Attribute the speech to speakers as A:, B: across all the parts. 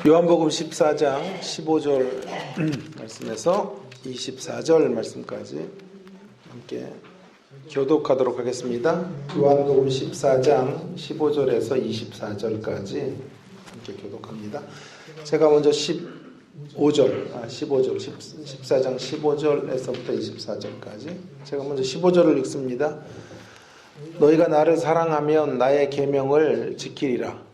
A: 요한복음 14장 15절 말씀에서 24절 말씀까지 함께 교독하도록 하겠습니다. 요한복음 14장 15절에서 24절까지 함께 교독합니다. 제가 먼저 14장 15절에서부터 24절까지 제가 먼저 15절을 읽습니다. 너희가 나를 사랑하면 나의 계명을 지키리라.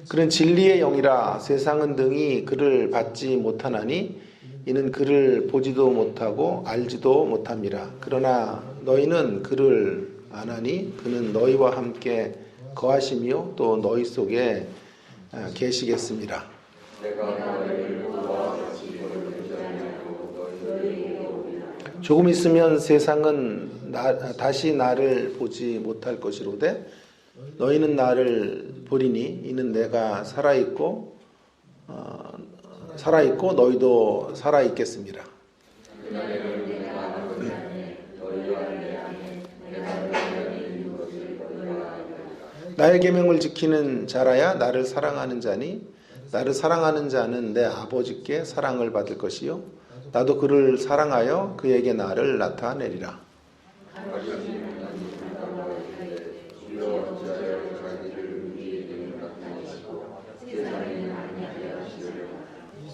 A: 그는 진리의 영이라 세상은 등이 그를 받지 못하나니 이는 그를 보지도 못하고 알지도 못함이라. 그러나 너희는 그를 아나니 그는 너희와 함께 거하시며 또 너희 속에 계시겠습니다. 조금 있으면 세상은 다시 나를 보지 못할 것이로되 너희는 나를 보리니 이는 내가 살아있고 너희도 살아있겠습니다. 나의 계명을 지키는 자라야 나를 사랑하는 자니 나를 사랑하는 자는 내 아버지께 사랑을 받을 것이요 나도 그를 사랑하여 그에게 나를 나타내리라.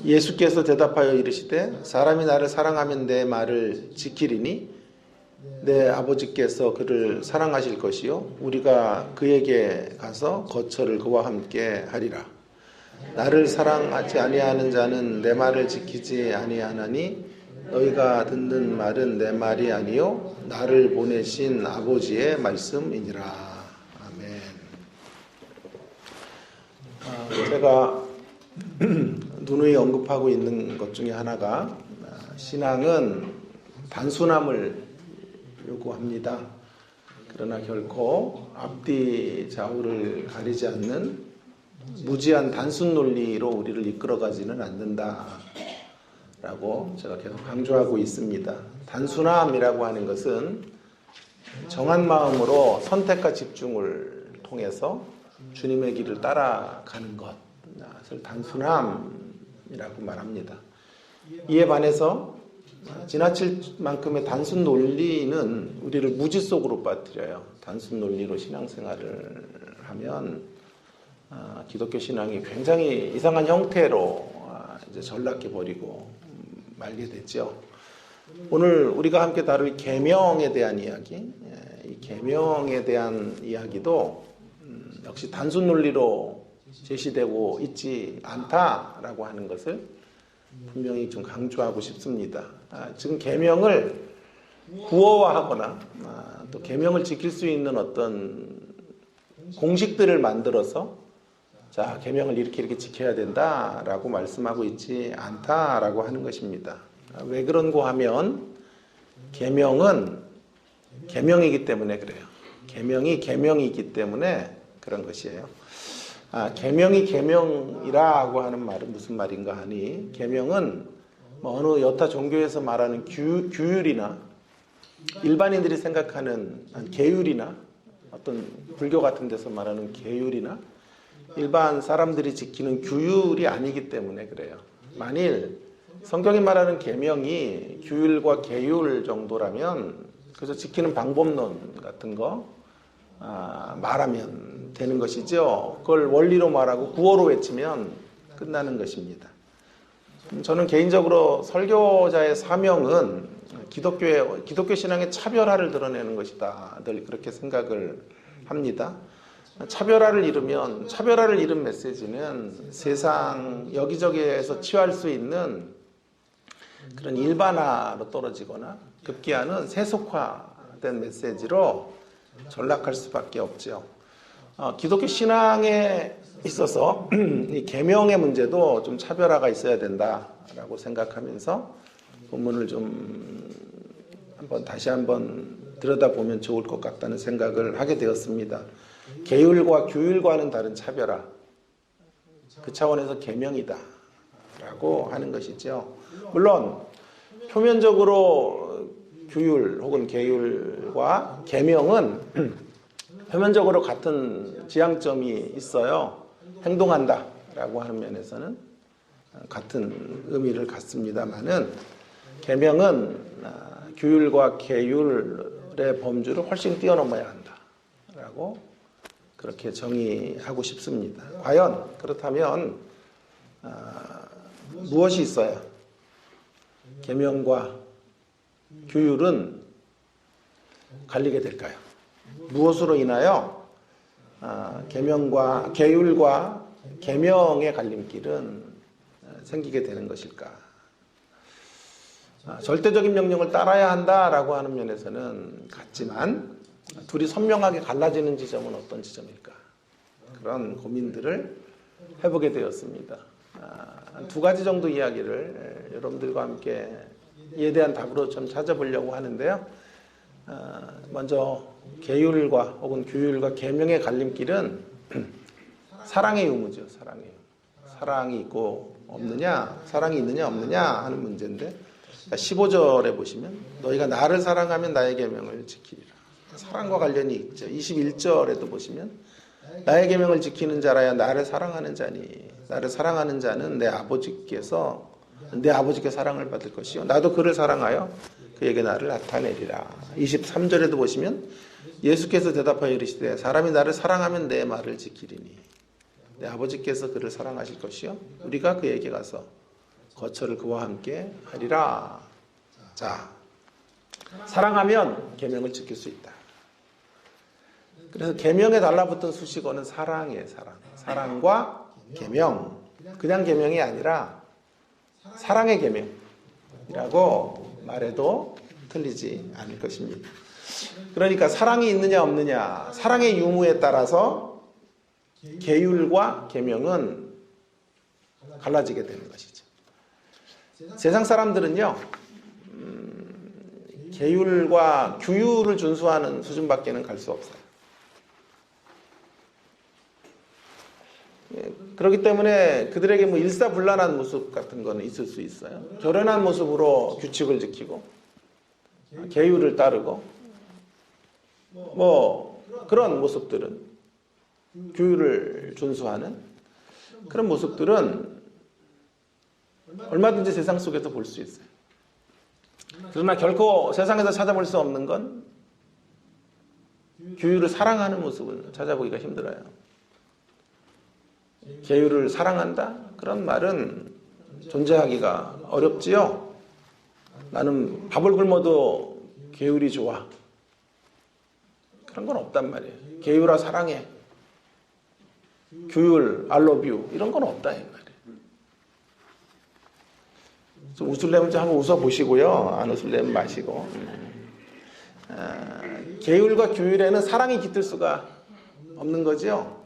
A: 예수께서 대답하여 이르시되 사람이 나를 사랑하면 내 말을 지키리니 내 아버지께서 그를 사랑하실 것이요 우리가 그에게 가서 거처를 그와 함께 하리라. 나를 사랑하지 아니하는 자는 내 말을 지키지 아니하나니 너희가 듣는 말은 내 말이 아니요 나를 보내신 아버지의 말씀이니라. 아멘. 제가 누누이 언급하고 있는 것 중에 하나가 신앙은 단순함을 요구합니다. 그러나 결코 앞뒤 좌우를 가리지 않는 무지한 단순 논리로 우리를 이끌어가지는 않는다라고 제가 계속 강조하고 있습니다. 단순함이라고 하는 것은 정한 마음으로 선택과 집중을 통해서 주님의 길을 따라가는 것을 단순함이라고 말합니다. 이에 반해서 지나칠 만큼의 단순 논리는 우리를 무지 속으로 빠뜨려요. 단순 논리로 신앙생활을 하면 기독교 신앙이 굉장히 이상한 형태로 이제 전락해 버리고 말게 되죠. 오늘 우리가 함께 다룰 계명에 대한 이야기, 이 계명에 대한 이야기도 역시 단순 논리로 제시되고 있지 않다라고 하는 것을 분명히 좀 강조하고 싶습니다. 지금 계명을 구어화하거나 또 계명을 지킬 수 있는 어떤 공식들을 만들어서 자, 계명을 이렇게 지켜야 된다라고 말씀하고 있지 않다라고 하는 것입니다. 왜 그런고 하면 계명은 계명이기 때문에 그래요. 계명이 계명이기 때문에 그런 것이에요. 계명이 계명이라고 하는 말은 무슨 말인가 하니 계명은 어느 여타 종교에서 말하는 규율이나 일반인들이 생각하는 계율이나 어떤 불교 같은 데서 말하는 계율이나 일반 사람들이 지키는 규율이 아니기 때문에 그래요. 만일 성경이 말하는 계명이 규율과 계율 정도라면 그래서 지키는 방법론 같은 거 말하면 되는 것이죠. 그걸 원리로 말하고 구어로 외치면 끝나는 것입니다. 저는 개인적으로 설교자의 사명은 기독교 신앙의 차별화를 드러내는 것이다. 늘 그렇게 생각을 합니다. 차별화를 잃은 메시지는 세상 여기저기에서 취할 수 있는 그런 일반화로 떨어지거나 급기야는 세속화된 메시지로 전락할 수밖에 없죠. 기독교 신앙에 있어서 이 계명의 문제도 좀 차별화가 있어야 된다라고 생각하면서 본문을 좀 다시 한번 들여다보면 좋을 것 같다는 생각을 하게 되었습니다. 계율과 규율과는 다른 차별화, 그 차원에서 계명이다 라고 하는 것이죠. 물론 표면적으로 규율 혹은 계율과 계명은 표면적으로 같은 지향점이 있어요. 행동한다라고 하는 면에서는 같은 의미를 갖습니다만은 계명은 규율과 계율의 범주를 훨씬 뛰어넘어야 한다라고 그렇게 정의하고 싶습니다. 과연 그렇다면 무엇이 있어야 계명과 규율은 갈리게 될까요? 무엇으로 인하여 계명과 계율과 계명의 갈림길은 생기게 되는 것일까? 절대적인 명령을 따라야 한다라고 하는 면에서는 같지만 둘이 선명하게 갈라지는 지점은 어떤 지점일까? 그런 고민들을 해보게 되었습니다. 한 두 가지 정도 이야기를 여러분들과 함께 이에 대한 답으로 좀 찾아보려고 하는데요. 먼저 계율과 혹은 규율과 계명의 갈림길은 사랑의 유무죠. 사랑의 유무. 사랑이 있고 없느냐, 사랑이 있느냐 없느냐 하는 문제인데 15절에 보시면 너희가 나를 사랑하면 나의 계명을 지키리라. 사랑과 관련이 있죠. 21절에도 보시면 나의 계명을 지키는 자라야 나를 사랑하는 자니 나를 사랑하는 자는 내 아버지께 사랑을 받을 것이요 나도 그를 사랑하여 그에게 나를 나타내리라. 23절에도 보시면 예수께서 대답하여 이르시되 사람이 나를 사랑하면 내 말을 지키리니 내 아버지께서 그를 사랑하실 것이요 우리가 그에게 가서 거처를 그와 함께 하리라. 자, 사랑하면 계명을 지킬 수 있다. 그래서 계명에 달라붙은 수식어는 사랑이에요. 사랑과 계명. 그냥 계명이 아니라 사랑의 계명이라고 말해도 틀리지 않을 것입니다. 그러니까 사랑이 있느냐 없느냐, 사랑의 유무에 따라서 계율과 계명은 갈라지게 되는 것이죠. 세상 사람들은요, 계율과 규율을 준수하는 수준밖에는 갈 수 없어요. 그렇기 때문에 그들에게 뭐 일사불란한 모습 같은 거는 있을 수 있어요. 결연한 모습으로 규칙을 지키고 계율을 따르고 뭐 그런 모습들은 규율을 준수하는 그런 모습들은 얼마든지 세상 속에서 볼 수 있어요. 그러나 결코 세상에서 찾아볼 수 없는 건 규율을 사랑하는 모습을 찾아보기가 힘들어요. 계율을 사랑한다? 그런 말은 존재하기가 어렵지요. 나는 밥을 굶어도 계율이 좋아. 그런 건 없단 말이에요. 계율아 사랑해. 규율, I love you 이런 건 없다 이 말이에요. 좀 웃으려면 좀 한번 웃어보시고요. 안 웃으려면 마시고. 계율과 규율에는 사랑이 깃들 수가 없는 거죠.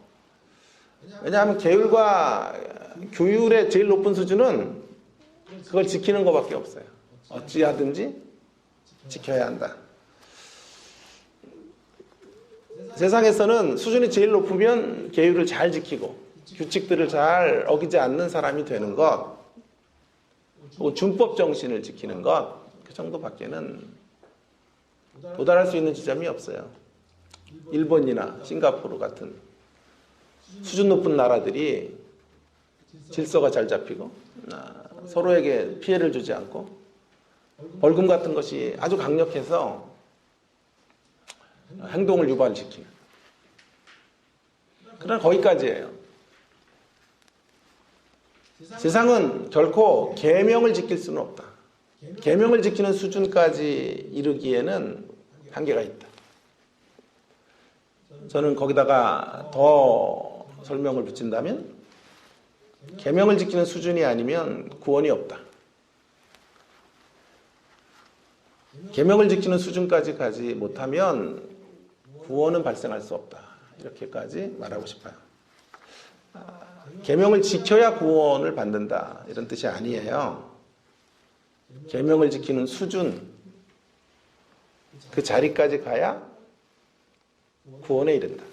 A: 왜냐하면 계율과 규율의 제일 높은 수준은 그걸 지키는 것밖에 없어요. 어찌하든지 지켜야 한다. 세상에서는 수준이 제일 높으면 계율을 잘 지키고 규칙들을 잘 어기지 않는 사람이 되는 것, 혹은 준법 정신을 지키는 것, 그 정도밖에는 도달할 수 있는 지점이 없어요. 일본이나 싱가포르 같은 수준 높은 나라들이 질서가 잘 잡히고 서로에게 피해를 주지 않고 벌금 같은 것이 아주 강력해서 행동을 유발시키는 그러나 거기까지예요. 세상은 결코 계명을 지킬 수는 없다. 계명을 지키는 수준까지 이르기에는 한계가 있다. 저는 거기다가 더 설명을 붙인다면 계명을 지키는 수준이 아니면 구원이 없다. 계명을 지키는 수준까지 가지 못하면 구원은 발생할 수 없다. 이렇게까지 말하고 싶어요. 계명을 지켜야 구원을 받는다. 이런 뜻이 아니에요. 계명을 지키는 수준, 그 자리까지 가야 구원에 이른다.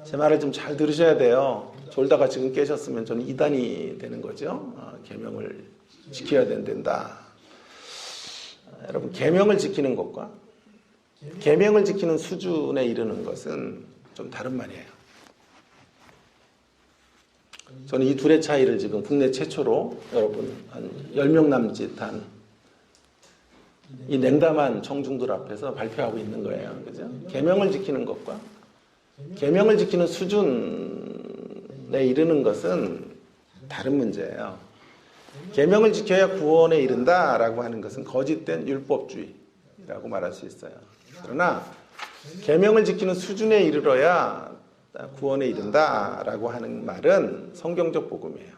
A: 제 말을 좀 잘 들으셔야 돼요. 졸다가 지금 깨셨으면 저는 이단이 되는 거죠. 계명을 지켜야 된다. 여러분 계명을 지키는 것과 계명을 지키는 수준에 이르는 것은 좀 다른 말이에요. 저는 이 둘의 차이를 지금 국내 최초로 여러분 한 10명 남짓한 이 냉담한 청중들 앞에서 발표하고 있는 거예요. 그죠? 계명을 지키는 것과 계명을 지키는 수준에 이르는 것은 다른 문제예요. 계명을 지켜야 구원에 이른다라고 하는 것은 거짓된 율법주의라고 말할 수 있어요. 그러나 계명을 지키는 수준에 이르러야 구원에 이른다라고 하는 말은 성경적 복음이에요.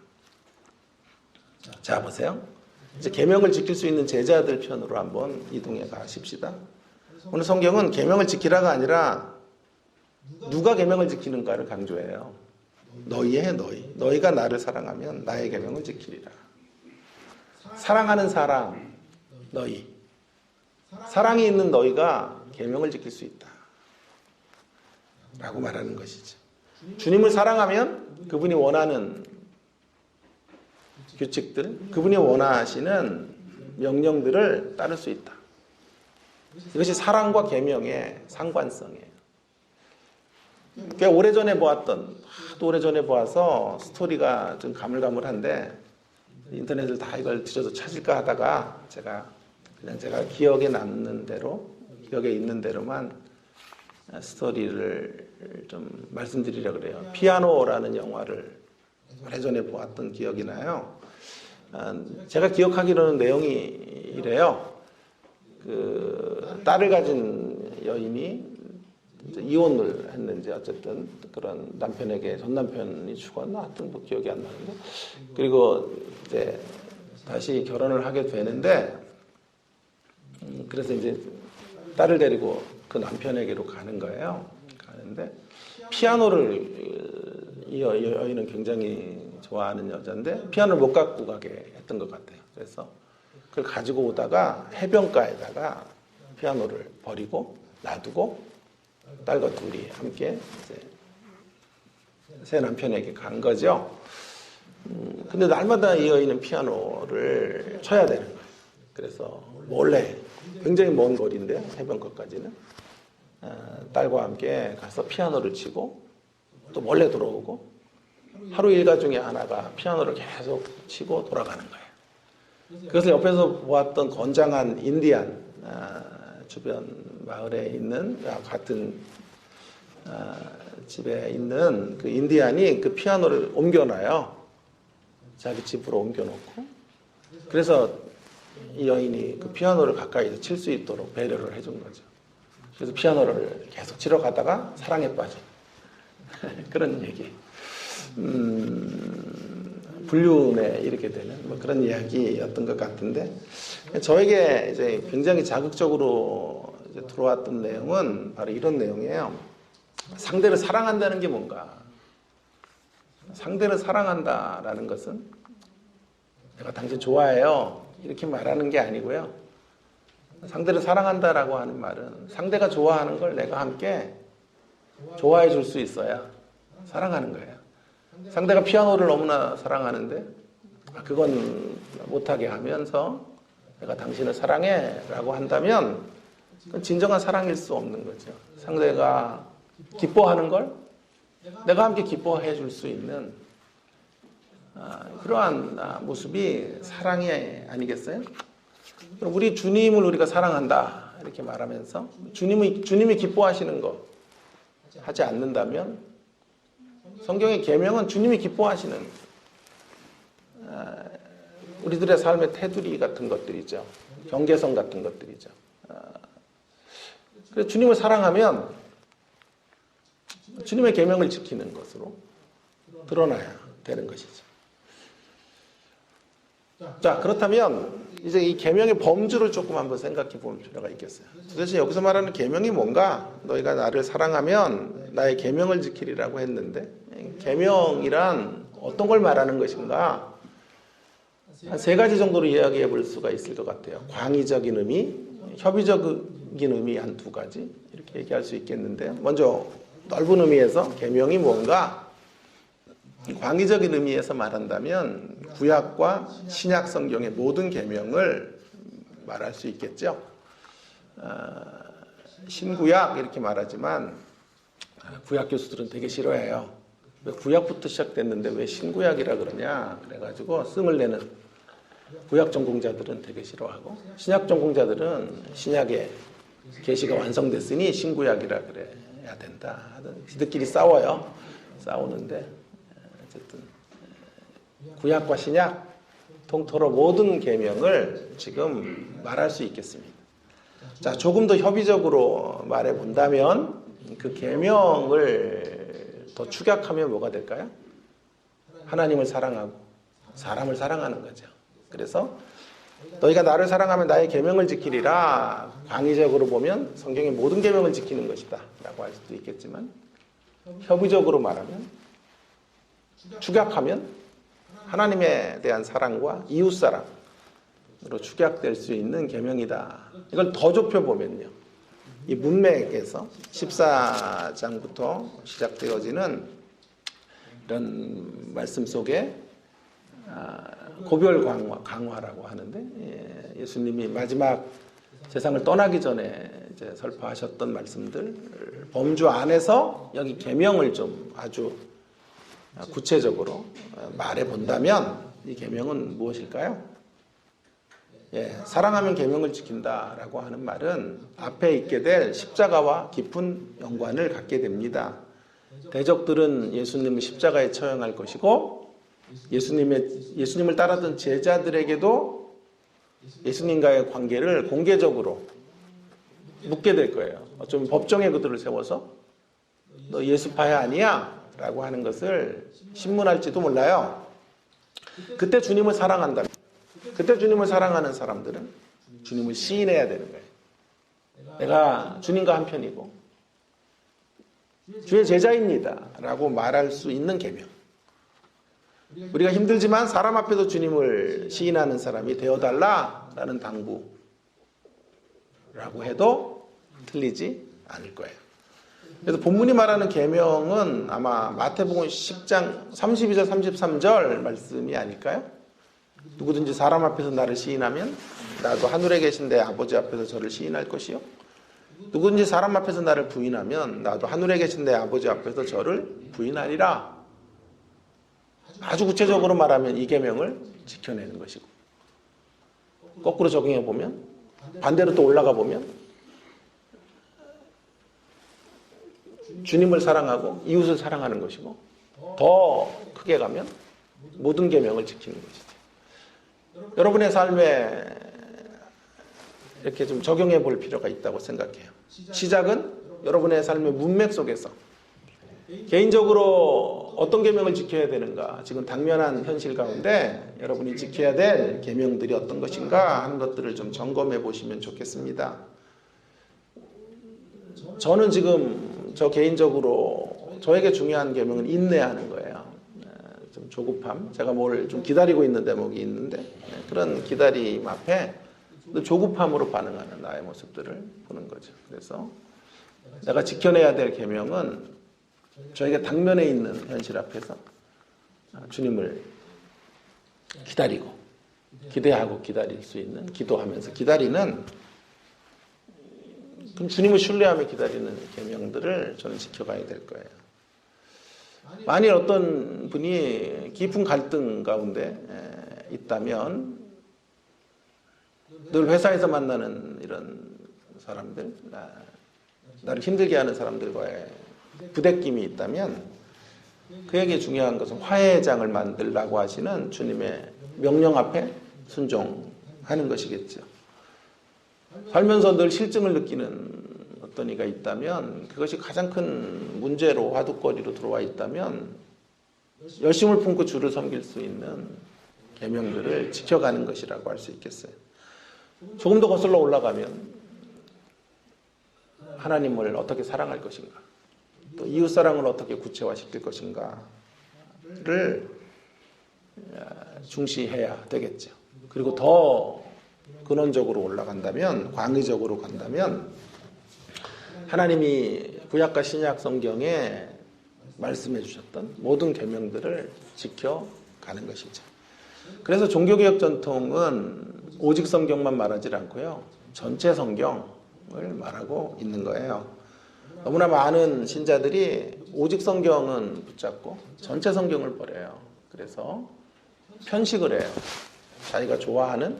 A: 자, 보세요. 이제 계명을 지킬 수 있는 제자들 편으로 한번 이동해 가십시다. 오늘 성경은 계명을 지키라가 아니라 누가 계명을 지키는가를 강조해요. 너희의 너희. 너희가 나를 사랑하면 나의 계명을 지키리라. 사랑하는 사람, 너희. 사랑이 있는 너희가 계명을 지킬 수 있다. 라고 말하는 것이죠. 주님을 사랑하면 그분이 원하는 규칙들, 그분이 원하시는 명령들을 따를 수 있다. 이것이 사랑과 계명의 상관성이에요. 꽤 오래전에 보았던, 하도 오래전에 보아서 스토리가 좀 가물가물한데 인터넷을 다 이걸 뒤져서 찾을까 하다가 제가 기억에 남는 대로, 기억에 있는 대로만 스토리를 좀 말씀드리려고 그래요. 피아노라는 영화를 오래전에 보았던 기억이 나요. 제가 기억하기로는 내용이 이래요. 그 딸을 가진 여인이 이혼을 했는지 어쨌든 그런 남편에게 전 남편이 죽었나 하여튼 뭐 기억이 안 나는데 그리고 이제 다시 결혼을 하게 되는데 그래서 이제 딸을 데리고 그 남편에게로 가는 거예요. 가는데 피아노를 이 여인은 굉장히 좋아하는 여자인데 피아노를 못 갖고 가게 했던 것 같아요. 그래서 그걸 가지고 오다가 해변가에다가 피아노를 버리고 놔두고 딸과 둘이 함께 이제 새 남편에게 간 거죠. 근데 날마다 이 여인은 피아노를 쳐야 되는 거예요. 그래서 몰래 굉장히 먼 거리인데 해변가까지는 딸과 함께 가서 피아노를 치고 또 몰래 돌아오고 하루 일과 중에 하나가 피아노를 계속 치고 돌아가는 거예요. 그래서 옆에서 보았던 건장한 인디안 주변 마을에 있는 같은 집에 있는 그 인디안이 그 피아노를 옮겨놔요. 자기 집으로 옮겨놓고 그래서 이 여인이 그 피아노를 가까이서 칠 수 있도록 배려를 해준 거죠. 그래서 피아노를 계속 치러 가다가 사랑에 빠진 그런 얘기. 불륜에 이르게 되는 뭐 그런 이야기였던 것 같은데 저에게 이제 굉장히 자극적으로 이제 들어왔던 내용은 바로 이런 내용이에요. 상대를 사랑한다는 게 뭔가? 상대를 사랑한다라는 것은 내가 당신 좋아해요 이렇게 말하는 게 아니고요. 상대를 사랑한다라고 하는 말은 상대가 좋아하는 걸 내가 함께 좋아해 줄 수 있어야 사랑하는 거예요. 상대가 피아노를 너무나 사랑하는데 그건 못하게 하면서 내가 당신을 사랑해 라고 한다면 그건 진정한 사랑일 수 없는 거죠. 상대가 기뻐하는 걸 내가 함께 기뻐해 줄 수 있는 그러한 모습이 사랑이 아니겠어요? 그럼 우리 주님을 우리가 사랑한다 이렇게 말하면서 주님이 기뻐하시는 거 하지 않는다면 성경의 계명은 주님이 기뻐하시는 우리들의 삶의 테두리 같은 것들이죠. 경계선 같은 것들이죠. 그래서 주님을 사랑하면 주님의 계명을 지키는 것으로 드러나야 되는 것이죠. 자, 그렇다면 이제 이 계명의 범주를 조금 한번 생각해 볼 필요가 있겠어요. 도대체 여기서 말하는 계명이 뭔가? 너희가 나를 사랑하면 나의 계명을 지키리라고 했는데 계명이란 어떤 걸 말하는 것인가? 한 세 가지 정도로 이야기해 볼 수가 있을 것 같아요. 광의적인 의미, 협의적인 의미 한 두 가지 이렇게 얘기할 수 있겠는데요. 먼저 넓은 의미에서 계명이 뭔가? 광의적인 의미에서 말한다면 구약과 신약 성경의 모든 계명을 말할 수 있겠죠. 신구약 이렇게 말하지만 구약 교수들은 되게 싫어해요. 왜 구약부터 시작됐는데 왜 신구약이라 그러냐 그래가지고 씀을 내는 구약 전공자들은 되게 싫어하고 신약 전공자들은 신약의 계시가 완성됐으니 신구약이라 그래야 된다 하던 지들끼리 싸워요. 싸우는데 어쨌든 구약과 신약 통틀어 모든 계명을 지금 말할 수 있겠습니다. 자, 조금 더 협의적으로 말해 본다면 그 계명을 더 축약하면 뭐가 될까요? 하나님을 사랑하고 사람을 사랑하는 거죠. 그래서 너희가 나를 사랑하면 나의 계명을 지키리라. 광의적으로 보면 성경의 모든 계명을 지키는 것이다 라고 할 수도 있겠지만 협의적으로 말하면 축약하면 하나님에 대한 사랑과 이웃사랑으로 축약될 수 있는 계명이다. 이걸 더 좁혀보면요. 이 문맥에서 14장부터 시작되어지는 이런 말씀 속에 고별 강화라고 하는데 예수님이 마지막 세상을 떠나기 전에 이제 설파하셨던 말씀들 범주 안에서 여기 계명을 좀 아주 구체적으로 말해 본다면 이 계명은 무엇일까요? 사랑하면 계명을 지킨다라고 하는 말은 앞에 있게 될 십자가와 깊은 연관을 갖게 됩니다. 대적들은 예수님을 십자가에 처형할 것이고 예수님을 따르던 제자들에게도 예수님과의 관계를 공개적으로 묻게 될 거예요. 어쩌면 법정에 그들을 세워서 너 예수파야 아니야? 라고 하는 것을 신문할지도 몰라요. 그때 주님을 사랑한다면 그때 주님을 사랑하는 사람들은 주님을 시인해야 되는 거예요. 내가 주님과 한편이고 주의 제자입니다 라고 말할 수 있는 계명. 우리가 힘들지만 사람 앞에서 주님을 시인하는 사람이 되어달라라는 당부라고 해도 틀리지 않을 거예요. 그래서 본문이 말하는 계명은 아마 마태복음 10장 32절 33절 말씀이 아닐까요? 누구든지 사람 앞에서 나를 시인하면 나도 하늘에 계신 내 아버지 앞에서 저를 시인할 것이요. 누구든지 사람 앞에서 나를 부인하면 나도 하늘에 계신 내 아버지 앞에서 저를 부인하리라. 아주 구체적으로 말하면 이 계명을 지켜내는 것이고 거꾸로 적용해 보면 반대로 또 올라가 보면 주님을 사랑하고 이웃을 사랑하는 것이고 더 크게 가면 모든 계명을 지키는 것이죠. 여러분의 삶에 이렇게 좀 적용해 볼 필요가 있다고 생각해요. 시작은 여러분의 삶의 문맥 속에서 개인적으로 어떤 계명을 지켜야 되는가, 지금 당면한 현실 가운데 여러분이 지켜야 될 계명들이 어떤 것인가 하는 것들을 좀 점검해 보시면 좋겠습니다. 저는 지금 저 개인적으로 저에게 중요한 계명은 인내하는 거예요. 좀 조급함, 제가 뭘 좀 기다리고 있는 대목이 있는데 그런 기다림 앞에 조급함으로 반응하는 나의 모습들을 보는 거죠. 그래서 내가 지켜내야 될 계명은 저에게 당면에 있는 현실 앞에서 주님을 기다리고 기대하고 기다릴 수 있는, 기도하면서 기다리는, 그럼 주님을 신뢰하며 기다리는 계명들을 저는 지켜가야 될 거예요. 만일 어떤 분이 깊은 갈등 가운데 있다면 늘 회사에서 만나는 이런 사람들, 나를 힘들게 하는 사람들과의 부대낌이 있다면 그에게 중요한 것은 화해의 장을 만들라고 하시는 주님의 명령 앞에 순종하는 것이겠죠. 살면서 늘 실증을 느끼는 어떤 이가 있다면 그것이 가장 큰 문제로 화두거리로 들어와 있다면 열심을 품고 주를 섬길 수 있는 계명들을 지켜가는 것이라고 할 수 있겠어요. 조금 더 거슬러 올라가면 하나님을 어떻게 사랑할 것인가, 또 이웃사랑을 어떻게 구체화시킬 것인가를 중시해야 되겠죠. 그리고 더 근원적으로 올라간다면, 광의적으로 간다면 하나님이 구약과 신약 성경에 말씀해 주셨던 모든 계명들을 지켜가는 것이죠. 그래서 종교개혁 전통은 오직 성경만 말하지 않고요. 전체 성경을 말하고 있는 거예요. 너무나 많은 신자들이 오직 성경은 붙잡고 전체 성경을 버려요. 그래서 편식을 해요. 자기가 좋아하는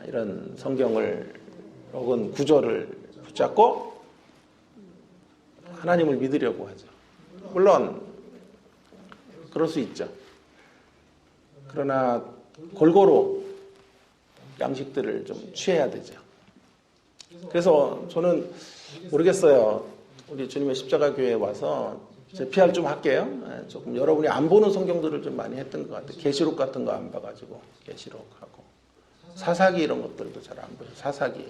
A: 이런 성경을 혹은 구절을 붙잡고 하나님을 믿으려고 하죠. 물론 그럴 수 있죠. 그러나 골고루 양식들을 좀 취해야 되죠. 그래서 저는 모르겠어요. 우리 주님의 십자가 교회에 와서 제 PR 좀 할게요. 조금 여러분이 안 보는 성경들을 좀 많이 했던 것 같아요. 계시록 같은 거 안 봐가지고 계시록하고 사사기 이런 것들도 잘 안 보여요. 사사기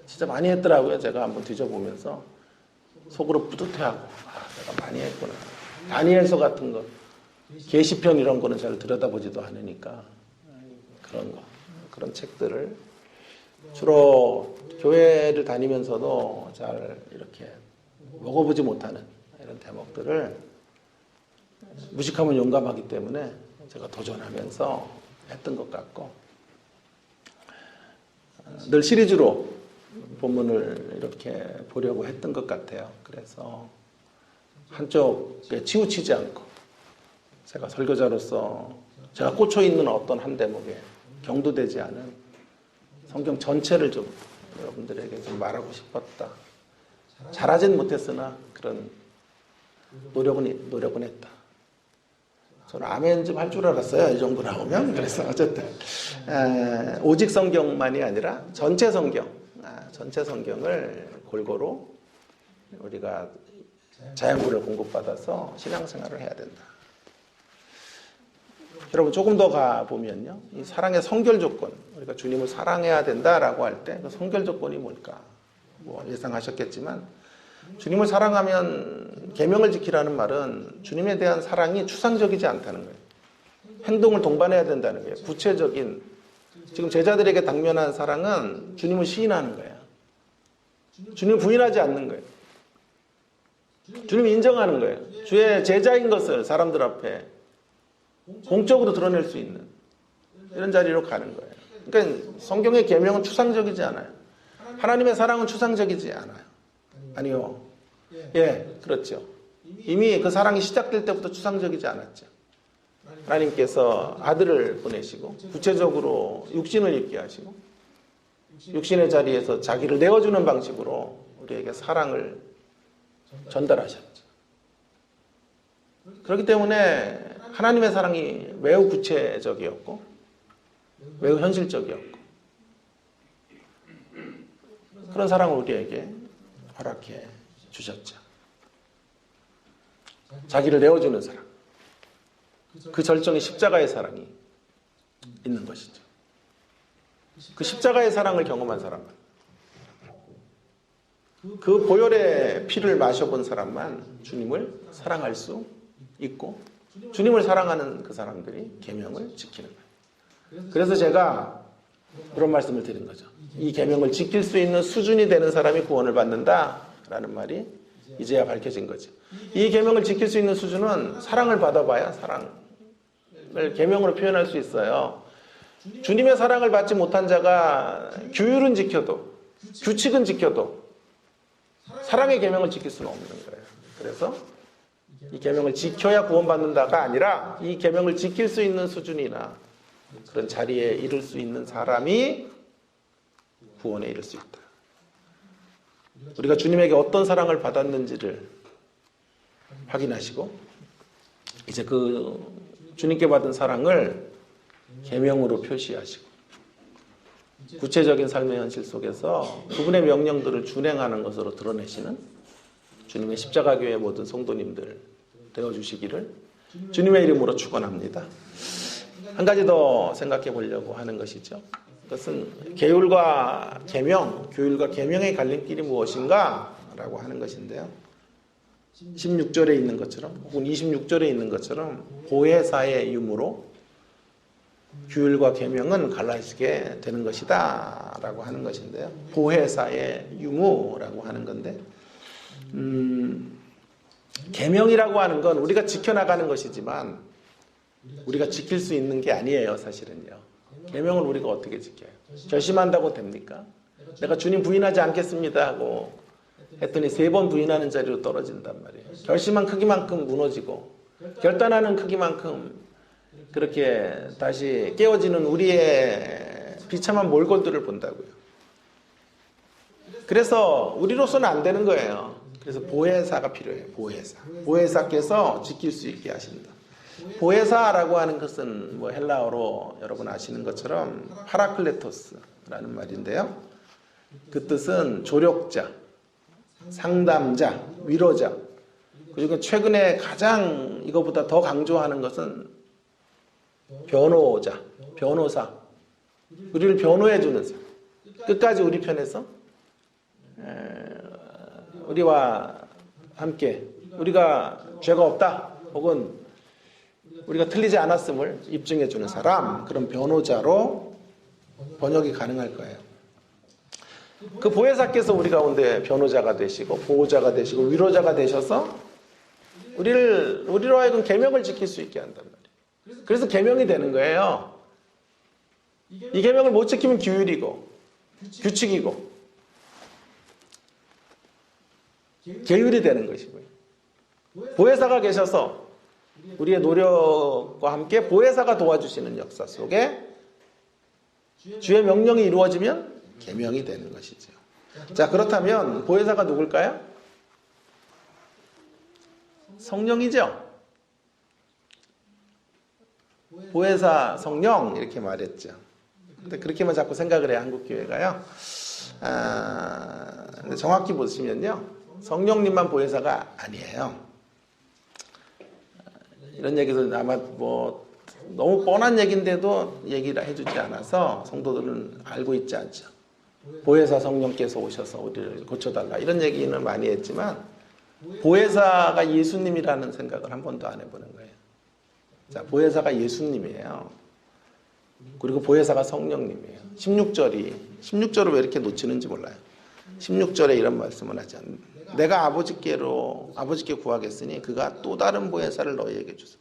A: 진짜 많이 했더라고요. 제가 한번 뒤져보면서 속으로 뿌듯해하고 내가 많이 했구나. 다니엘서 같은 거 계시편 이런 거는 잘 들여다보지도 않으니까 그런 책들을 주로 교회를 다니면서도 잘 이렇게 먹어보지 못하는 이런 대목들을 무식하면 용감하기 때문에 제가 도전하면서 했던 것 같고 늘 시리즈로 본문을 이렇게 보려고 했던 것 같아요. 그래서 한쪽에 치우치지 않고 제가 설교자로서 제가 꽂혀 있는 어떤 한 대목에 경도되지 않은 성경 전체를 좀 여러분들에게 좀 말하고 싶었다. 잘하진 못했으나 그런 노력은 했다. 저는 아멘 좀 할 줄 알았어요. 이 정도 나오면. 그래서 어쨌든 오직 성경만이 아니라 전체 성경을 골고루 우리가 자연분을 공급받아서 신앙생활을 해야 된다. 여러분 조금 더 가보면요. 이 사랑의 선결 조건, 우리가 주님을 사랑해야 된다라고 할 때 그 선결 조건이 뭘까? 뭐 예상하셨겠지만 주님을 사랑하면 계명을 지키라는 말은 주님에 대한 사랑이 추상적이지 않다는 거예요. 행동을 동반해야 된다는 거예요. 구체적인 지금 제자들에게 당면한 사랑은 주님을 시인하는 거예요. 주님을 부인하지 않는 거예요. 주님을 인정하는 거예요. 주의 제자인 것을 사람들 앞에 공적으로 드러낼 수 있는 이런 자리로 가는 거예요. 그러니까 성경의 계명은 추상적이지 않아요. 하나님의 사랑은 추상적이지 않아요. 아니요. 예, 그렇죠. 이미 그 사랑이 시작될 때부터 추상적이지 않았죠. 하나님께서 아들을 보내시고 구체적으로 육신을 입게 하시고 육신의 자리에서 자기를 내어주는 방식으로 우리에게 사랑을 전달하셨죠. 그렇기 때문에 하나님의 사랑이 매우 구체적이었고 매우 현실적이었고 그런 사랑을 우리에게 허락해 주셨죠. 자기를 내어주는 사랑. 그 절정의 십자가의 사랑이 있는 것이죠. 그 십자가의 사랑을 경험한 사람만, 그 보혈의 피를 마셔본 사람만 주님을 사랑할 수 있고 주님을 사랑하는 그 사람들이 계명을 지키는 거예요. 그래서 제가 그런 말씀을 드린 거죠. 이 계명을 지킬 수 있는 수준이 되는 사람이 구원을 받는다라는 말이 이제야 밝혀진 거죠. 이 계명을 지킬 수 있는 수준은 사랑을 받아봐야 사랑을 계명으로 표현할 수 있어요. 주님의 사랑을 받지 못한 자가 규율은 지켜도 규칙은 지켜도 사랑의 계명을 지킬 수는 없는 거예요. 그래서 이 계명을 지켜야 구원받는다가 아니라 이 계명을 지킬 수 있는 수준이나 그런 자리에 이를 수 있는 사람이 구원에 이를 수 있다. 우리가 주님에게 어떤 사랑을 받았는지를 확인하시고 이제 그 주님께 받은 사랑을 계명으로 표시하시고 구체적인 삶의 현실 속에서 그분의 명령들을 준행하는 것으로 드러내시는 주님의 십자가교회 모든 성도님들 되어주시기를 주님의 이름으로 축원합니다. 한 가지 더 생각해 보려고 하는 것이죠. 그것은 계율과 계명, 교율과 계명의 갈림길이 무엇인가? 라고 하는 것인데요. 16절에 있는 것처럼 혹은 26절에 있는 것처럼 보혜사의 유무로 규율과 계명은 갈라지게 되는 것이다 라고 하는 것인데요. 보혜사의 유무라고 하는 건데 계명이라고 하는 건 우리가 지켜나가는 것이지만 우리가 지킬 수 있는 게 아니에요, 사실은요. 계명을 우리가 어떻게 지켜요? 결심한다고 됩니까? 내가 주님 부인하지 않겠습니다 하고 했더니 3번 부인하는 자리로 떨어진단 말이에요. 결심한 크기만큼 무너지고 결단하는 크기만큼 그렇게 다시 깨어지는 우리의 비참한 몰골들을 본다고요. 그래서 우리로서는 안 되는 거예요. 그래서 보혜사가 필요해요. 보혜사. 보혜사께서 지킬 수 있게 하신다. 보혜사라고 하는 것은 뭐 헬라어로 여러분 아시는 것처럼 파라클레토스라는 말인데요. 그 뜻은 조력자, 상담자, 위로자. 그리고 최근에 가장 이거보다 더 강조하는 것은 변호자, 변호사. 우리를 변호해 주는 사람. 끝까지 우리 편에서 우리와 함께 우리가 죄가 없다 혹은 우리가 틀리지 않았음을 입증해 주는 사람, 그런 변호자로 번역이 가능할 거예요. 그 보혜사께서 우리 가운데 변호자가 되시고 보호자가 되시고 위로자가 되셔서 우리로 하여금 계명을 지킬 수 있게 한단 말이에요. 그래서 계명이 되는 거예요. 이 계명을 못 지키면 규율이고 규칙이고 계율이 되는 것이고요. 보혜사가 계셔서 우리의 노력과 함께 보혜사가 도와주시는 역사 속에 주의 명령이 이루어지면 계명이 되는 것이죠. 자, 그렇다면 보혜사가 누굴까요? 성령이죠. 보혜사, 성령 이렇게 말했죠. 근데 그렇게만 자꾸 생각을 해요, 한국교회가요. 근데 정확히 보시면요, 성령님만 보혜사가 아니에요. 이런 얘기도 아마 뭐 너무 뻔한 얘기인데도 얘기를 해주지 않아서 성도들은 알고 있지 않죠. 보혜사 성령께서 오셔서 우리를 고쳐달라 이런 얘기는 많이 했지만 보혜사가 예수님이라는 생각을 한 번도 안 해보는 거예요. 자, 보혜사가 예수님이에요. 그리고 보혜사가 성령님이에요. 16절을 왜 이렇게 놓치는지 몰라요. 16절에 이런 말씀을 하지 않는다. 내가 아버지께 구하겠으니 그가 또 다른 보혜사를 너희에게 주소서.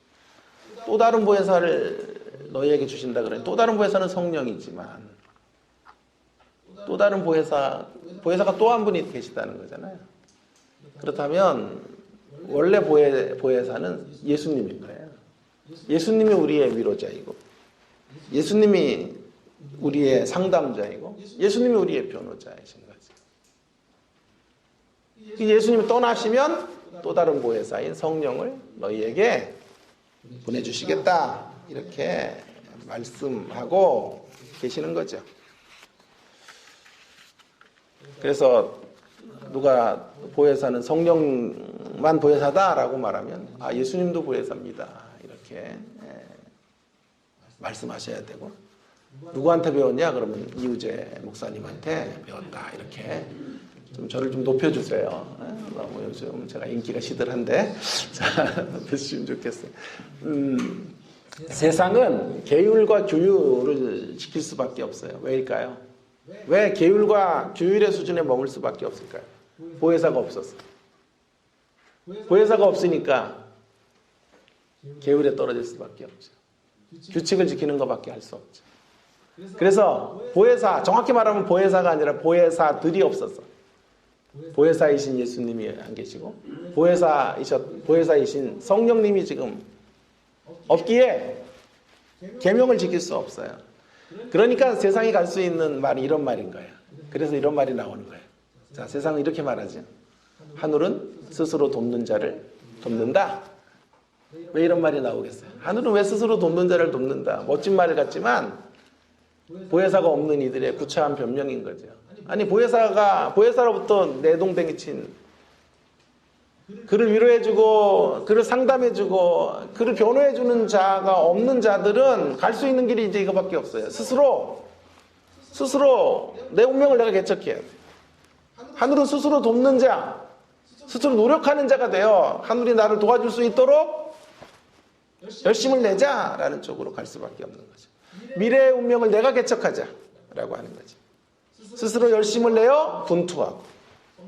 A: 또 다른 보혜사를 너희에게 주신다 그러니 또 다른 보혜사는 성령이지만 또 다른 보혜사가 또 한 분이 계시다는 거잖아요. 그렇다면 원래 보혜사는 예수님인 거예요. 예수님이 우리의 위로자이고 예수님이 우리의 상담자이고 예수님이 우리의 변호자이신 거죠. 예수님이 떠나시면 또 다른 보혜사인 성령을 너희에게 보내주시겠다 이렇게 말씀하고 계시는 거죠. 그래서 누가 보혜사는 성령만 보혜사다라고 말하면 예수님도 보혜사입니다 이렇게 말씀하셔야 되고, 누구한테 배웠냐 그러면 이우재 목사님한테 배웠다 이렇게 좀 저를 좀 높여주세요. 너무 요즘 제가 인기가 시들한데 자, 높여주시면 좋겠어요. 세상은 계율과 규율을 지킬 수밖에 없어요. 왜일까요? 왜 계율과 규율의 수준에 머물 수밖에 없을까요? 보혜사가 없었어. 보혜사가 없으니까 계율에 떨어질 수밖에 없죠. 규칙을 지키는 것밖에 할 수 없죠. 그래서 보혜사, 정확히 말하면 보혜사가 아니라 보혜사들이 없었어. 보혜사이신 예수님이 안 계시고 보혜사이신 성령님이 지금 없기에 계명을 지킬 수 없어요. 그러니까 세상이 갈 수 있는 말이 이런 말인 거예요. 그래서 이런 말이 나오는 거예요. 자, 세상은 이렇게 말하죠. 하늘은 스스로 돕는 자를 돕는다. 왜 이런 말이 나오겠어요? 하늘은 왜 스스로 돕는 자를 돕는다. 멋진 말 같지만 보혜사가 없는 이들의 구차한 변명인 거죠. 아니 보혜사로부터 내동댕이 친 그를 위로해주고 그를 상담해주고 그를 변호해주는 자가 없는 자들은 갈 수 있는 길이 이제 이거밖에 없어요. 스스로 내 운명을 내가 개척해야 돼. 하늘은 스스로 돕는 자, 스스로 노력하는 자가 되어 하늘이 나를 도와줄 수 있도록 열심을 내자라는 쪽으로 갈 수밖에 없는 거죠. 미래의 운명을 내가 개척하자라고 하는 거죠. 스스로 열심을 내어 분투하고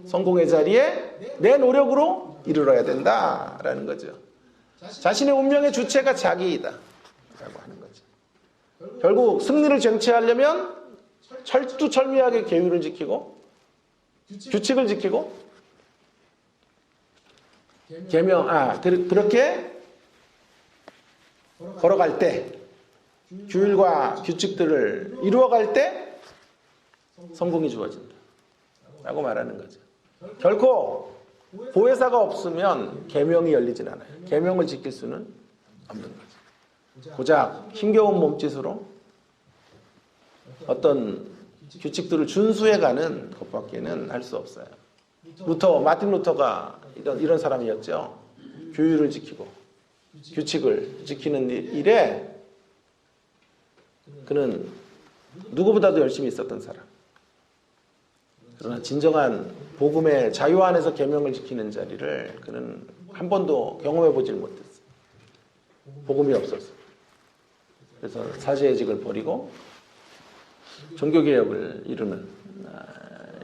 A: 성공의 자리에 내 노력으로 이르러야 된다라는 거죠. 자신의 운명의 주체가 자기이다. 라고 하는 거죠. 결국 승리를 쟁취하려면 철두철미하게 계율을 지키고 규칙을 지키고 그렇게 걸어갈 때 규율과 규칙들을 이루어갈 때 성공이 주어진다 라고 말하는 거죠. 결코 보혜사가 없으면 계명이 열리진 않아요. 계명을 지킬 수는 없는 거죠. 고작 힘겨운 몸짓으로 어떤 규칙들을 준수해가는 것밖에는 할 수 없어요. 마틴 루터가 이런 사람이었죠. 규율을 지키고 규칙을 지키는 일에 그는 누구보다도 열심히 있었던 사람. 그러나 진정한 복음의 자유 안에서 계명을 지키는 자리를 그는 한 번도 경험해 보질 못했어요. 복음이 없었어요. 그래서 사제의직을 버리고 종교개혁을 이루는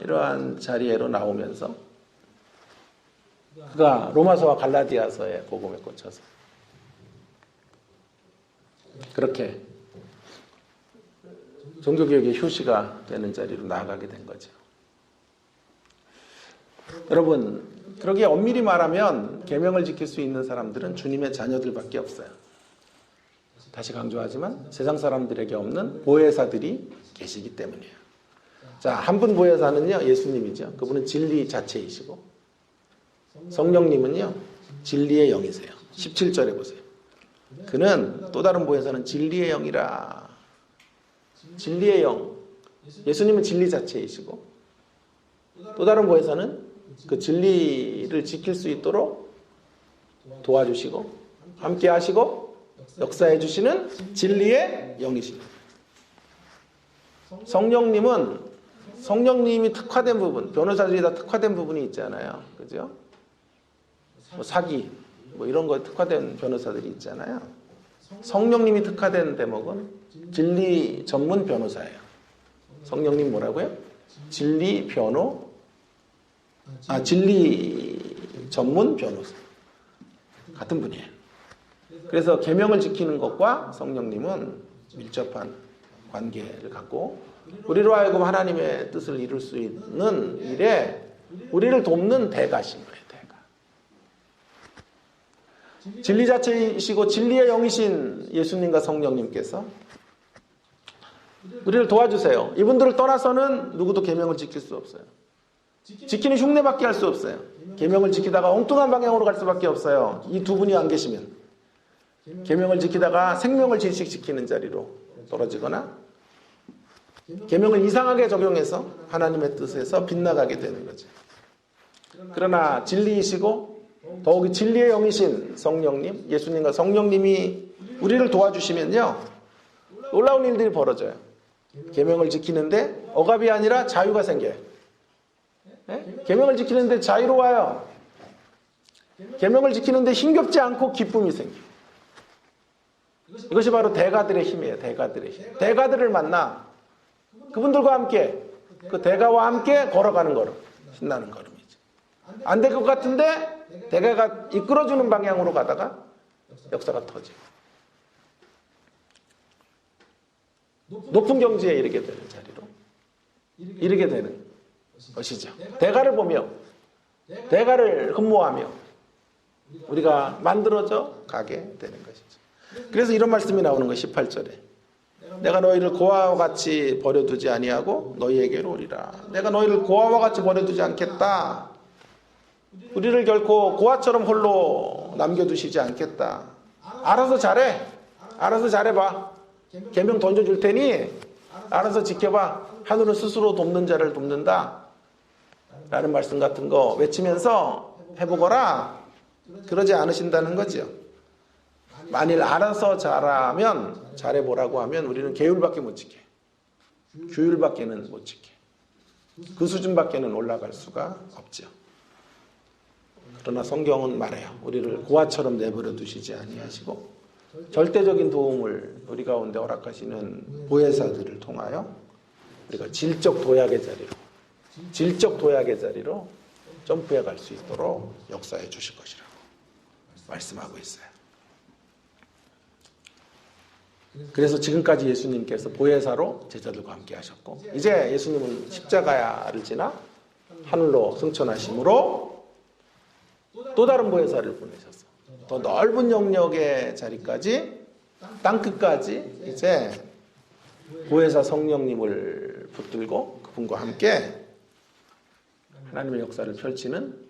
A: 이러한 자리에로 나오면서 그가 로마서와 갈라디아서의 복음에 꽂혀서 그렇게 종교개혁의 효시가 되는 자리로 나아가게 된 거죠. 여러분, 그러기에 엄밀히 말하면 계명을 지킬 수 있는 사람들은 주님의 자녀들밖에 없어요. 다시 강조하지만 세상 사람들에게 없는 보혜사들이 계시기 때문이에요. 자, 한 분 보혜사는요, 예수님이죠. 그분은 진리 자체이시고 성령님은요, 진리의 영이세요. 17절에 보세요. 그는 또 다른 보혜사는 진리의 영이라. 진리의 영. 예수님은 진리 자체이시고 또 다른 보혜사는 그 진리를 지킬 수 있도록 도와주시고 함께 하시고 역사해 주시는 진리의 영이십니다. 성령님이 특화된 부분, 변호사들이 다 특화된 부분이 있잖아요. 그죠? 사기, 이런 거에 특화된 변호사들이 있잖아요. 성령님이 특화된 대목은 진리 전문 변호사예요. 성령님 뭐라고요? 진리 전문 변호사. 같은 분이에요. 그래서 계명을 지키는 것과 성령님은 밀접한 관계를 갖고 우리로 하여금 하나님의 뜻을 이룰 수 있는 일에 우리를 돕는 대가신 거예요. 대가. 진리 자체이시고 진리의 영이신 예수님과 성령님께서 우리를 도와주세요. 이분들을 떠나서는 누구도 계명을 지킬 수 없어요. 지키는 흉내밖에 할 수 없어요. 계명을 지키다가 엉뚱한 방향으로 갈 수밖에 없어요. 이 두 분이 안 계시면. 계명을 지키다가 생명을 질식시키는 자리로 떨어지거나 계명을 이상하게 적용해서 하나님의 뜻에서 빗나가게 되는 거죠. 그러나 진리이시고 더욱이 진리의 영이신 성령님, 예수님과 성령님이 우리를 도와주시면요, 놀라운 일들이 벌어져요. 계명을 지키는데 억압이 아니라 자유가 생겨요. 계명을 지키는데 자유로워요. 계명을 지키는데 힘겹지 않고 기쁨이 생겨요. 이것이 바로 대가들의 힘이에요. 대가들의 힘. 대가들을 만나 그분들과 함께 그 대가와 함께 걸어가는 걸음. 신나는 걸음이죠. 안 될 것 같은데 대가가 이끌어주는 방향으로 가다가 역사가 터지고 높은 경지에 이르게 되는 자리로 이르게 되는 것이죠. 대가를 보며 대가를 흠모하며 우리가 만들어져 가게 되는 것이죠. 그래서 이런 말씀이 나오는 거예요. 18절에 내가 너희를 고아와 같이 버려두지 아니하고 너희에게로 오리라. 내가 너희를 고아와 같이 버려두지 않겠다. 우리를 결코 고아처럼 홀로 남겨두시지 않겠다. 알아서 잘해. 알아서 잘해봐. 계명 던져줄 테니 알아서 지켜봐. 하늘은 스스로 돕는 자를 돕는다 라는 말씀 같은 거 외치면서 해보거라. 그러지 않으신다는 거죠. 만일 알아서 잘해보라고 하면 우리는 계율밖에 못 지켜. 규율밖에는 못 지켜. 그 수준밖에는 올라갈 수가 없죠. 그러나 성경은 말해요. 우리를 고아처럼 내버려 두시지 아니하시고 절대적인 도움을 우리 가운데 허락하시는 보혜사들을 통하여 우리가 질적 도약의 자리로 점프해 갈 수 있도록 역사해 주실 것이라고 말씀하고 있어요. 그래서 지금까지 예수님께서 보혜사로 제자들과 함께 하셨고, 이제 예수님은 십자가를 지나 하늘로 승천하심으로 또 다른 보혜사를 보내셨어. 더 넓은 영역의 자리까지, 땅끝까지 이제 보혜사 성령님을 붙들고 그분과 함께 하나님의 역사를 펼치는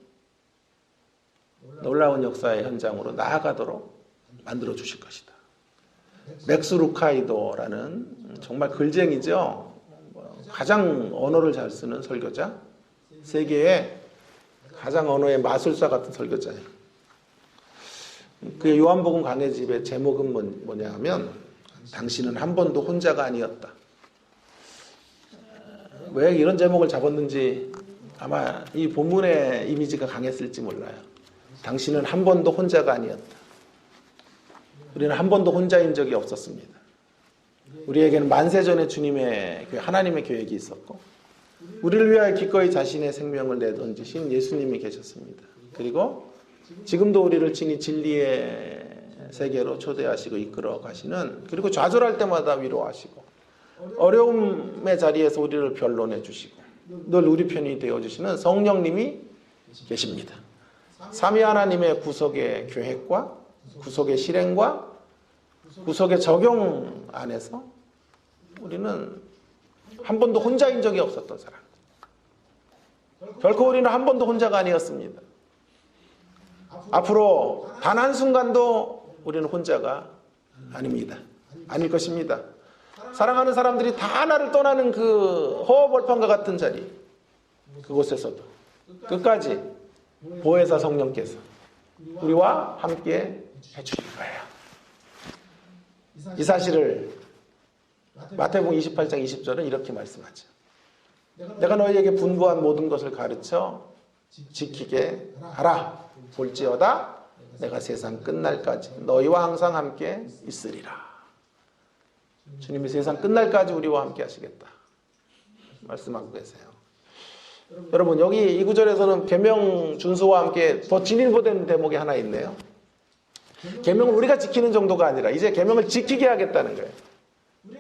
A: 놀라운 역사의 현장으로 나아가도록 만들어 주실 것이다. 맥스 루카이도라는 정말 글쟁이죠. 가장 언어를 잘 쓰는 설교자, 세계의 가장 언어의 마술사 같은 설교자예요. 그 요한복음 강해집의 제목은 뭐냐 하면 당신은 한 번도 혼자가 아니었다. 왜 이런 제목을 잡았는지 아마 이 본문의 이미지가 강했을지 몰라요. 당신은 한 번도 혼자가 아니었다. 우리는 한 번도 혼자인 적이 없었습니다. 우리에게는 만세전에 주님의 하나님의 계획이 있었고, 우리를 위하여 기꺼이 자신의 생명을 내던지신 예수님이 계셨습니다. 그리고 지금도 우리를 친히 진리의 세계로 초대하시고 이끌어 가시는, 그리고 좌절할 때마다 위로하시고 어려움의 자리에서 우리를 변론해 주시고 늘 우리 편이 되어주시는 성령님이 계십니다. 삼위 하나님의 구속의 계획과 구속의 실행과 구속의 적용 안에서 우리는 한 번도 혼자인 적이 없었던 사람. 결코 우리는 한 번도 혼자가 아니었습니다. 앞으로 단 한순간도 우리는 혼자가 아닙니다. 아닐 것입니다. 사랑하는 사람들이 다 나를 떠나는 그 허허벌판과 같은 자리, 그곳에서도 끝까지 보혜사 성령께서 우리와 함께 해주실 거예요. 이 사실을 마태복음 28장 20절은 이렇게 말씀하죠. 내가 너희에게 분부한 모든 것을 가르쳐 지키게 하라. 볼지어다 내가 세상 끝날까지 너희와 항상 함께 있으리라. 주님이 세상 끝날까지 우리와 함께 하시겠다 말씀하고 계세요. 여러분, 여기 이 구절에서는 계명 준수와 함께 더 진일보된 대목이 하나 있네요. 계명을 우리가 지키는 정도가 아니라 이제 계명을 지키게 하겠다는 거예요.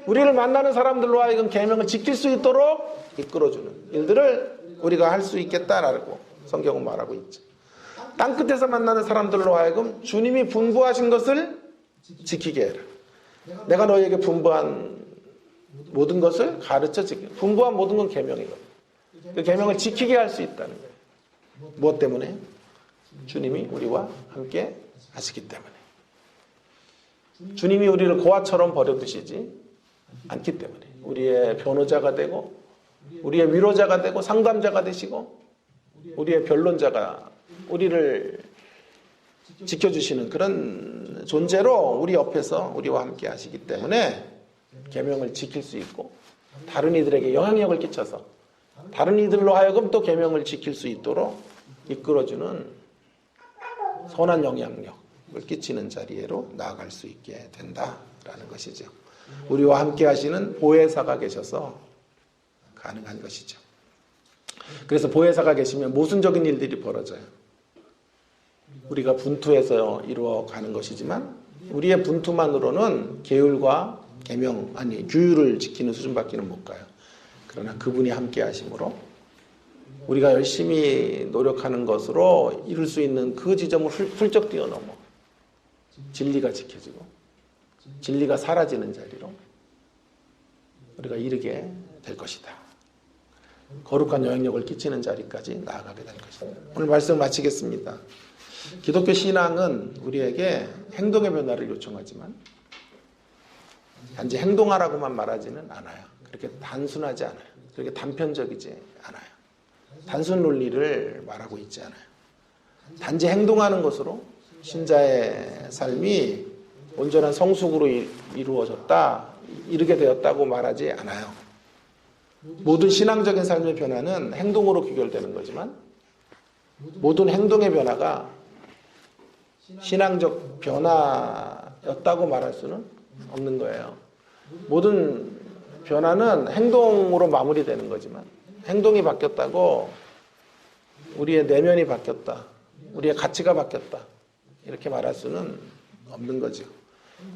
A: 우리를 만나는 사람들로 하여금 계명을 지킬 수 있도록 이끌어주는 일들을 우리가 할 수 있겠다라고 성경은 말하고 있죠. 땅끝에서 만나는 사람들로 하여금 주님이 분부하신 것을 지키게 해라. 내가 너희에게 분부한 모든 것을 가르쳐 지키게. 분부한 모든 건 계명이거든요. 그 계명을 지키게 할 수 있다는 거예요. 무엇 때문에? 주님이 우리와 함께 하시기 때문에. 주님이 우리를 고아처럼 버려두시지 않기 때문에. 우리의 변호자가 되고 우리의 위로자가 되고 상담자가 되시고 우리의 변론자가, 우리를 지켜주시는 그런 존재로 우리 옆에서 우리와 함께 하시기 때문에 계명을 지킬 수 있고, 다른 이들에게 영향력을 끼쳐서 다른 이들로 하여금 또 계명을 지킬 수 있도록 이끌어주는 선한 영향력을 끼치는 자리로 나아갈 수 있게 된다라는 것이죠. 우리와 함께 하시는 보혜사가 계셔서 가능한 것이죠. 그래서 보혜사가 계시면 모순적인 일들이 벌어져요. 우리가 분투해서 이루어가는 것이지만 우리의 분투만으로는 계율과 계명, 아니 규율을 지키는 수준밖에는 못 가요. 그러나 그분이 함께 하심으로 우리가 열심히 노력하는 것으로 이룰 수 있는 그 지점을 훌쩍 뛰어넘어 진리가 지켜지고 진리가 사라지는 자리로 우리가 이르게 될 것이다. 거룩한 영향력을 끼치는 자리까지 나아가게 될 것이다. 오늘 말씀을 마치겠습니다. 기독교 신앙은 우리에게 행동의 변화를 요청하지만 단지 행동하라고만 말하지는 않아요. 그렇게 단순하지 않아요. 그렇게 단편적이지 않아요. 단순 논리를 말하고 있지 않아요. 단지 행동하는 것으로 신자의 삶이 온전한 성숙으로 이루어졌다, 이르게 되었다고 말하지 않아요. 모든 신앙적인 삶의 변화는 행동으로 귀결되는 거지만 모든 행동의 변화가 신앙적 변화였다고 말할 수는 없는 거예요. 모든 변화는 행동으로 마무리되는 거지만 행동이 바뀌었다고 우리의 내면이 바뀌었다, 우리의 가치가 바뀌었다 이렇게 말할 수는 없는 거죠.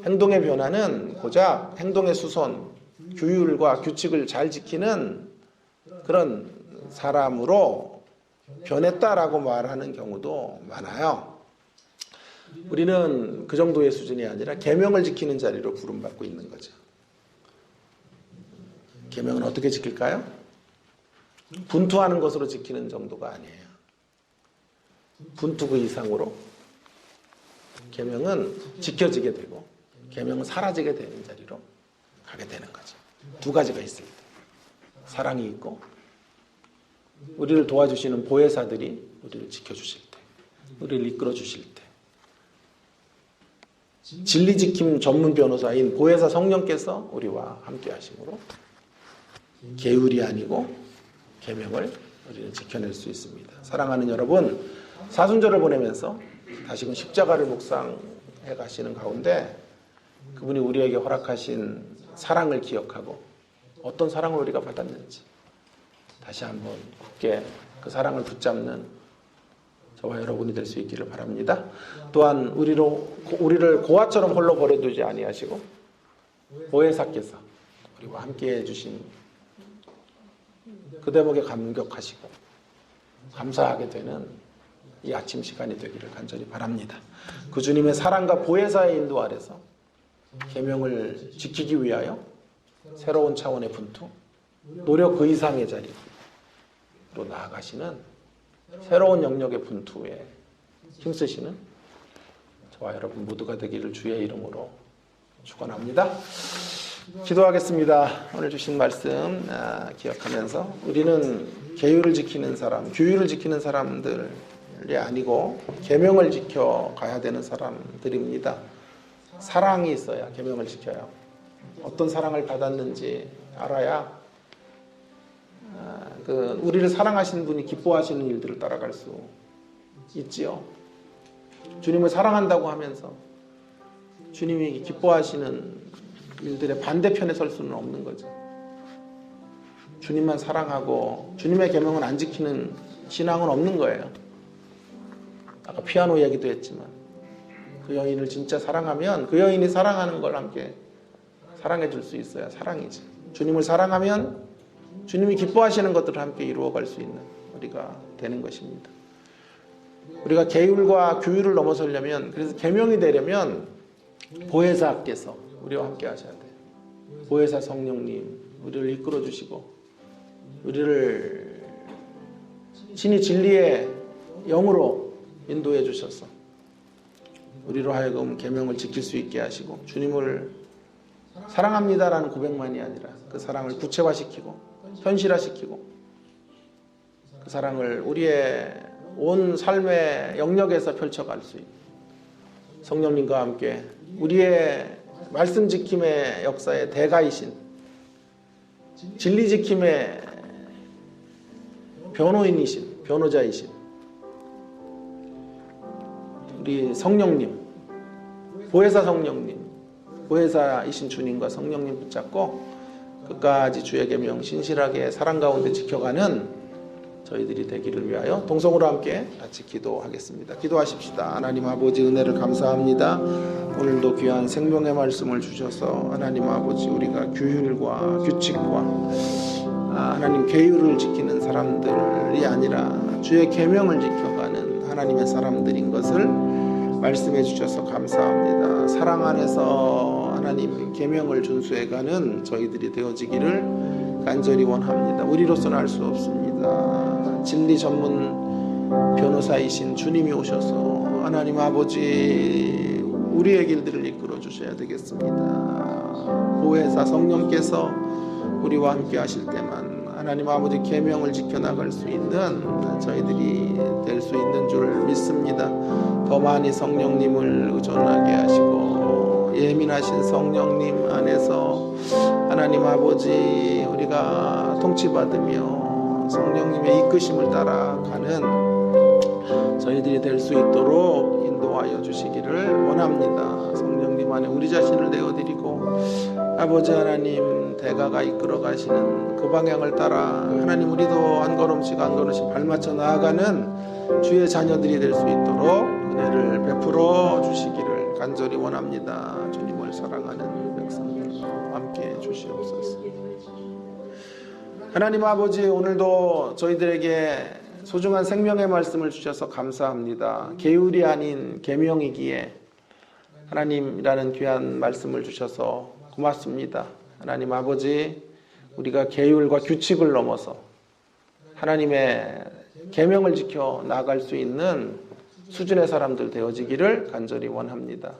A: 행동의 변화는 고작 행동의 수선, 규율과 규칙을 잘 지키는 그런 사람으로 변했다라고 말하는 경우도 많아요. 우리는 그 정도의 수준이 아니라 계명을 지키는 자리로 부름받고 있는 거죠. 계명은 어떻게 지킬까요? 분투하는 것으로 지키는 정도가 아니에요. 분투 그 이상으로 계명은 지켜지게 되고 계명은 사라지게 되는 자리로 가게 되는 거죠. 두 가지가 있습니다. 사랑이 있고 우리를 도와주시는 보혜사들이 우리를 지켜주실 때, 우리를 이끌어 주실 때, 진리지킴 전문 변호사인 보혜사 성령께서 우리와 함께 하심으로 계율이 아니고 계명을 우리는 지켜낼 수 있습니다. 사랑하는 여러분, 사순절을 보내면서 다시금 십자가를 묵상해 가시는 가운데 그분이 우리에게 허락하신 사랑을 기억하고 어떤 사랑을 우리가 받았는지 다시 한번 굳게 그 사랑을 붙잡는 저와 여러분이 될 수 있기를 바랍니다. 또한 우리를 고아처럼 홀로 버려두지 아니하시고 보혜사께서 우리와 함께해 주신 그 대목에 감격하시고 감사하게 되는 이 아침 시간이 되기를 간절히 바랍니다. 그 주님의 사랑과 보혜사의 인도 아래서 계명을 지키기 위하여 새로운 차원의 분투, 노력 그 이상의 자리로 나아가시는 새로운 영역의 분투에 힘쓰시는 저와 여러분 모두가 되기를 주의 이름으로 축원합니다. 기도하겠습니다. 오늘 주신 말씀 기억하면서 우리는 계율을 지키는 사람, 규율을 지키는 사람들이 아니고 계명을 지켜가야 되는 사람들입니다. 사랑이 있어야 계명을 지켜요. 어떤 사랑을 받았는지 알아야 우리를 사랑하시는 분이 기뻐하시는 일들을 따라갈 수 있지요. 주님을 사랑한다고 하면서 주님이 기뻐하시는 일들의 반대편에 설 수는 없는 거죠. 주님만 사랑하고 주님의 계명은 안 지키는 신앙은 없는 거예요. 아까 피아노 이야기도 했지만 그 여인을 진짜 사랑하면 그 여인이 사랑하는 걸 함께 사랑해 줄 수 있어야 사랑이지. 주님을 사랑하면 주님이 기뻐하시는 것들을 함께 이루어갈 수 있는 우리가 되는 것입니다. 우리가 계율과 규율을 넘어서려면, 그래서 계명이 되려면 보혜사께서 우리와 함께 하셔야 돼요. 보혜사 성령님 우리를 이끌어 주시고 우리를 신이 진리의 영으로 인도해 주셔서 우리로 하여금 계명을 지킬 수 있게 하시고 주님을 사랑합니다라는 고백만이 아니라 그 사랑을 구체화시키고 현실화시키고 그 사랑을 우리의 온 삶의 영역에서 펼쳐갈 수 있는 성령님과 함께 우리의 말씀 지킴의 역사의 대가이신 진리 지킴의 변호인이신 변호자이신 우리 성령님 보혜사 성령님 보혜사이신 주님과 성령님 붙잡고 끝까지 주의 계명 신실하게 사랑 가운데 지켜가는 저희들이 되기를 위하여 동성으로 함께 같이 기도하겠습니다. 기도하십시다. 하나님 아버지 은혜를 감사합니다. 오늘도 귀한 생명의 말씀을 주셔서 하나님 아버지 우리가 규율과 규칙과 하나님 계율을 지키는 사람들이 아니라 주의 계명을 지켜가는 하나님의 사람들인 것을 말씀해 주셔서 감사합니다. 사랑 안에서 하나님 계명을 준수해가는 저희들이 되어지기를 간절히 원합니다. 우리로서는 할 수 없습니다. 진리 전문 변호사이신 주님이 오셔서 하나님 아버지 우리의 길들을 이끌어 주셔야 되겠습니다. 보혜사 성령께서 우리와 함께 하실 때만 하나님 아버지 계명을 지켜나갈 수 있는 저희들이 될 수 있는 줄 믿습니다. 더 많이 성령님을 의존하게 하시고 예민하신 성령님 안에서 하나님 아버지 우리가 통치받으며 성령님의 이끄심을 따라가는 저희들이 될 수 있도록 인도하여 주시기를 원합니다. 성령님 안에 우리 자신을 내어드리고 아버지 하나님 대가가 이끌어 가시는 그 방향을 따라 하나님 우리도 한 걸음씩 한 걸음씩 발맞춰 나아가는 주의 자녀들이 될 수 있도록 은혜를 베풀어 주시기를 간절히 원합니다. 주님을 하나님을 사랑하는 백성들로 함께해 주시옵소서. 하나님 아버지, 오늘도 저희들에게 소중한 생명의 말씀을 주셔서 감사합니다. 계율이 아닌 계명이기에 하나님이라는 귀한 말씀을 주셔서 고맙습니다. 하나님 아버지, 우리가 계율과 규칙을 넘어서 하나님의 계명을 지켜 나아갈 수 있는 수준의 사람들 되어지기를 간절히 원합니다.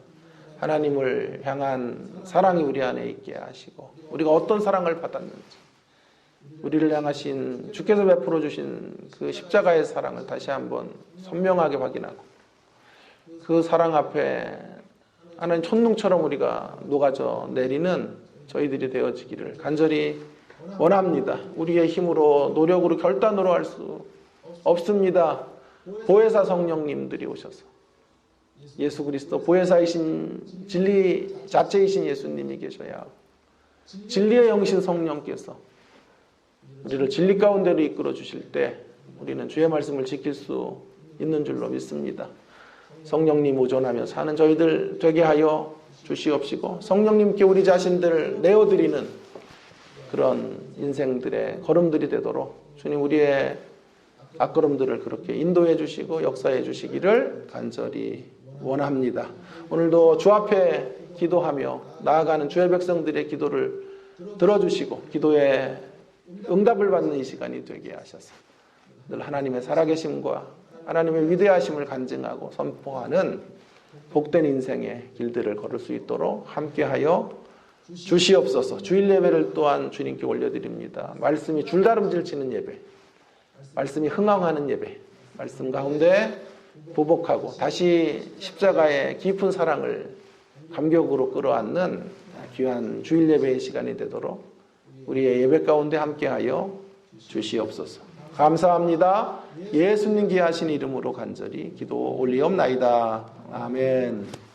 A: 하나님을 향한 사랑이 우리 안에 있게 하시고, 우리가 어떤 사랑을 받았는지, 우리를 향하신 주께서 베풀어 주신 그 십자가의 사랑을 다시 한번 선명하게 확인하고, 그 사랑 앞에 하나님 천둥처럼 우리가 녹아져 내리는 저희들이 되어지기를 간절히 원합니다. 우리의 힘으로, 노력으로, 결단으로 할 수 없습니다. 보혜사 성령님들이 오셔서 예수 그리스도 보혜사이신 진리 자체이신 예수님이 계셔야 하고, 진리의 영신 성령께서 우리를 진리 가운데로 이끌어 주실 때 우리는 주의 말씀을 지킬 수 있는 줄로 믿습니다. 성령님 오존하며 사는 저희들 되게 하여 주시옵시고, 성령님께 우리 자신들을 내어드리는 그런 인생들의 걸음들이 되도록 주님 우리의 앞걸음들을 그렇게 인도해 주시고 역사해 주시기를 간절히 원합니다. 오늘도 주 앞에 기도하며 나아가는 주의 백성들의 기도를 들어주시고 기도에 응답을 받는 이 시간이 되게 하셔서 늘 하나님의 살아계심과 하나님의 위대하심을 간증하고 선포하는 복된 인생의 길들을 걸을 수 있도록 함께하여 주시옵소서. 주일 예배를 또한 주님께 올려드립니다. 말씀이 줄다름질 치는 예배, 말씀이 흥황하는 예배, 말씀 가운데 보복하고 다시 십자가의 깊은 사랑을 감격으로 끌어안는 귀한 주일 예배의 시간이 되도록 우리의 예배 가운데 함께하여 주시옵소서. 감사합니다. 예수님 귀하신 이름으로 간절히 기도 올리옵나이다. 아멘.